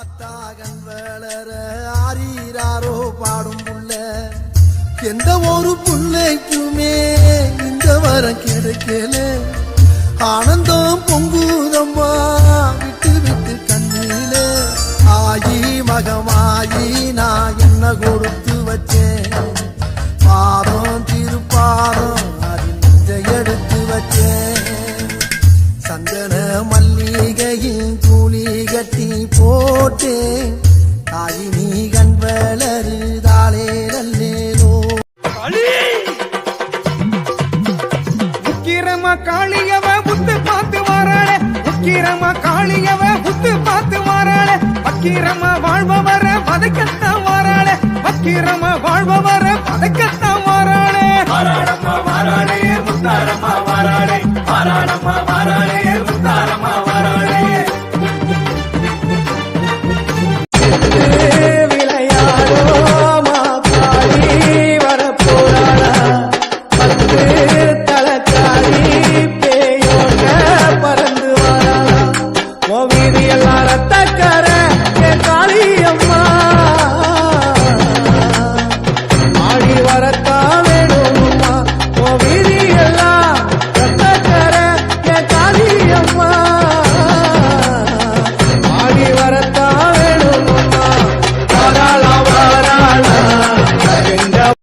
பார்த்தாகன் வளர ஆரீராரோ பாடும் புள்ள எந்த ஒரு புள்ளைக்குமே இந்த வரம் கிடைக்கல ஆனந்தம் பொங்குதம்மா விட்டு விட்டு கண்ணில ஆயி மகமாயி நான் என்ன கொடுத்து வச்சேன் பாதம் திருப்பாதம் அதை எடுத்து வச்சேன் சந்தன மல்லிகையின் கூலி கட்டி போட்டேன் தாயி நீ கண் வளருதாளே நல்லேலோ உக்கிரமா காளியவ புத்து பார்த்து வாராளே உக்கிரமா காளியவ புத்து பார்த்து வாராளே வக்கிரமா வாழ்பவர வதைக்கத்தான் வாராளே வக்கிரமா வாழ்பவர